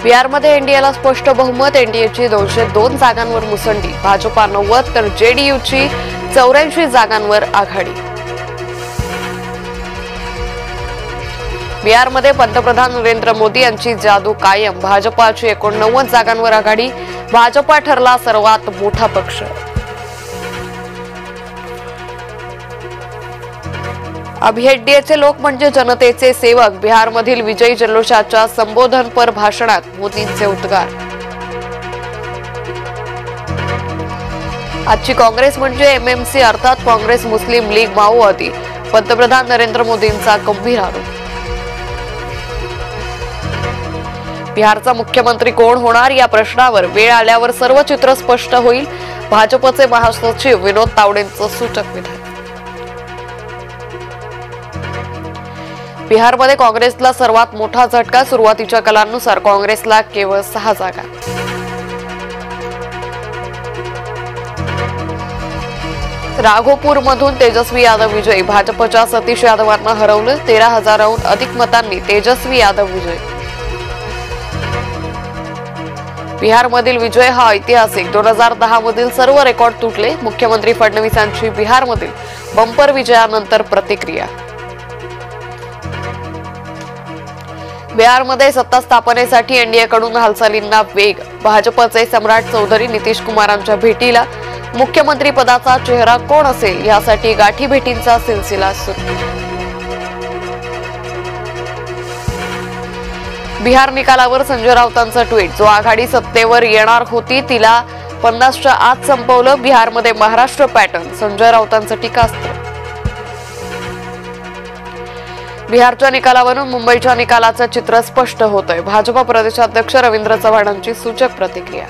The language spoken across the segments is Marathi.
बिहारमध्ये एनडीएला स्पष्ट बहुमत, एनडीएची 202 जागांवर मुसंडी, भाजपा 90 तर जेडीयूची 84 जागांवर आघाडी। बिहारमध्ये पंतप्रधान नरेंद्र मोदी यांची जादू कायम, भाजपाची 89 जागांवर आघाडी, भाजपा ठरला सर्वात मोठा पक्ष। अब एनडीएचे लोक म्हणजे जनतेचे सेवक, बिहारमधील विजयी जल्लोषाच्या संबोधनपर भाषणात मोदींचे उद्गार। आजची काँग्रेस म्हणजे एमएमसी अर्थात काँग्रेस मुस्लिम लीग माओवादी, पंतप्रधान नरेंद्र मोदींचा गंभीर आरोप। बिहारचा मुख्यमंत्री कोण होणार या प्रश्नावर वेळ आल्यावर सर्व चित्र स्पष्ट होईल, भाजपचे महासचिव विनोद तावडेंचं सूचक विधान। बिहारमध्ये काँग्रेसला सर्वात मोठा झटका, सुरुवातीच्या कलांनुसार काँग्रेसला केवळ 6 जागा। राघोपूरमधून तेजस्वी यादव विजयी, भाजपच्या सतीश यादवांना हरवलं, 13,000हून अधिक मतांनी तेजस्वी यादव विजयी। बिहारमधील विजय हा ऐतिहासिक, 2010 मधील सर्व रेकॉर्ड तुटले, मुख्यमंत्री फडणवीसांची बिहारमधील बंपर विजयानंतर प्रतिक्रिया। बिहारमध्ये सत्ता स्थापनेसाठी एनडीएकडून हालचालींना वेग, भाजपचे सम्राट चौधरी नितीश कुमारांच्या भेटीला, मुख्यमंत्री पदाचा चेहरा कोण असेल यासाठी गाठीभेटींचा सिलसिला सुरू। बिहार निकालावर संजय राऊतांचं ट्विट, जो आघाडी सत्तेवर येणार होती तिला 50च्या आत संपवलं, बिहारमध्ये महाराष्ट्र पॅटर्न, संजय राऊतांचं टीकास्त्र। बिहारच्या निकालावरून मुंबईच्या निकालाचं चित्र स्पष्ट होतंय, भाजपा प्रदेशाध्यक्ष रवींद्र चव्हाणांची सूचक प्रतिक्रिया।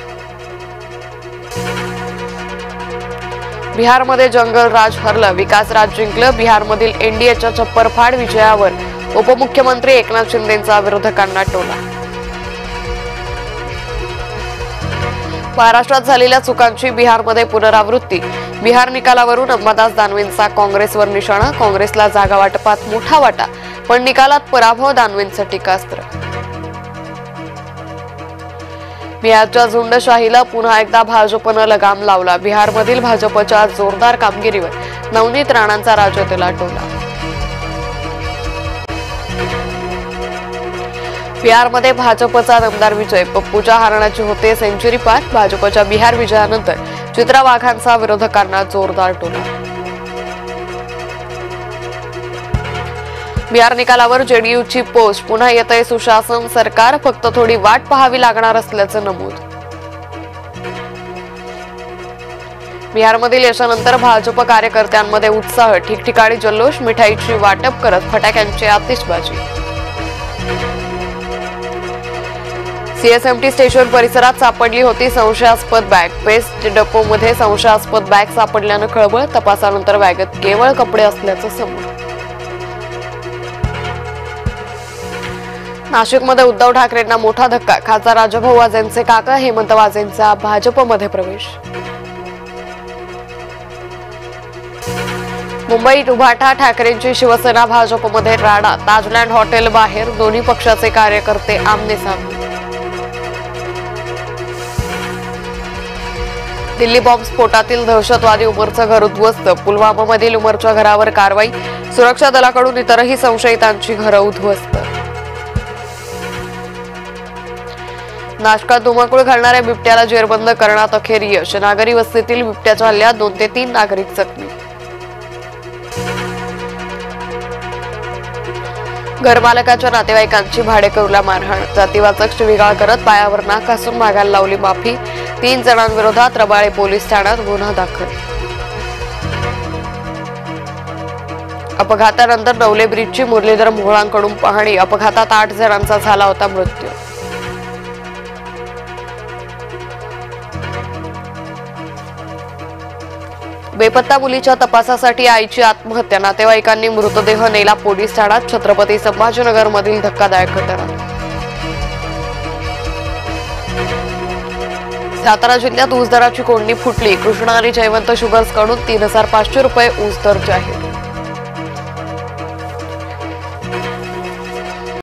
बिहारमध्ये जंगल राज हरलं, विकास राज जिंकलं, बिहारमधील एनडीएच्या चप्परफाड विजयावर उपमुख्यमंत्री एकनाथ शिंदेंचा विरोधकांना टोला। महाराष्ट्रात झालेल्या चुकांची बिहारमध्ये पुनरावृत्ती, बिहार निकालावरून अंबादास दानवेंचा काँग्रेसवर निशाणा, काँग्रेसला जागा वाटपात मोठा वाटा पण निकालात पराभव, दानवेंचं टीकास्त्र। बिहारच्या झुंडशाहीला पुन्हा एकदा भाजपनं लगाम लावला, बिहारमधील भाजपच्या जोरदार कामगिरीवर नवनीत राणांचा राज्यातला टोला। बिहारमध्ये भाजपचा दमदार विजय, पप्पूच्या हरणाची होते सेंचुरी पार, भाजपच्या बिहार विजयानंतर चित्रा वाघांचा विरोधकांना जोरदार टोला। बिहार निकालावर जेडीयूची पोस्ट, पुन्हा येतंय सुशासन सरकार, फक्त थोडी वाट पाहावी लागणार असल्याचं नमूद। बिहारमधील यशानंतर भाजप कार्यकर्त्यांमध्ये उत्साह, ठिकठिकाणी जल्लोष, मिठाईची वाटप करत फटाक्यांची आतिषबाजी। सीएसएमटी स्टेशन परिसरात सापडली होती संशयास्पद बॅग, पेस्ट डेपोमध्ये संशयास्पद बॅग सापडल्यानं खळबळ, तपासानंतर बॅगेत केवळ कपडे असल्याचं समोर। नाशिकमध्ये उद्धव ठाकरेंना मोठा धक्का, खासदार राजाभाऊ वाजेंचे काका हेमंत वाजेंचा भाजपमध्ये प्रवेश। मुंबईत उभाटा, ठाकरेंची शिवसेना भाजपमध्ये राडा, ताजलँड हॉटेल बाहेर दोन्ही पक्षाचे कार्यकर्ते आमने सामने। दिल्ली बॉम्ब स्फोटातील दहशतवादी उमरचं घर उद्ध्वस्त, पुलवामामधील उमरच्या घरावर कारवाई, सुरक्षा दलाकडून इतरही संशयितांची घरं उद्ध्वस्त। नाशकात धुमाकूळ घालणाऱ्या बिबट्याला जेरबंद करण्यात अखेर यश, नागरी वस्तीतील बिबट्याच्या हल्ल्यात 2 ते 3 नागरिक जखमी। घरमालकाच्या नातेवाईकांची भाडेकरूला मारहाण, जातीवाचक शिवीगाळ करत पायावर नाक घासून मागायला लावली माफी, 3 जणांविरोधात रबाळे पोलीस ठाण्यात गुन्हा दाखल। अपघातानंतर नवले ब्रिजची मुरलीधर मोहोळांकडून पाहणी, अपघातात 8 जणांचा झाला होता मृत्यू। बेपत्ता मुलीच्या तपासासाठी आईची आत्महत्या, नातेवाईकांनी मृतदेह नेला पोलीस ठाण्यात, छत्रपती संभाजीनगर मधील धक्कादायक घटना। सातारा जिल्ह्यात ऊस दराची कोंडी फुटली, कृष्णा आणि जयवंत शुगर्स कडून 3,500 रुपये ऊस दर जाहीर।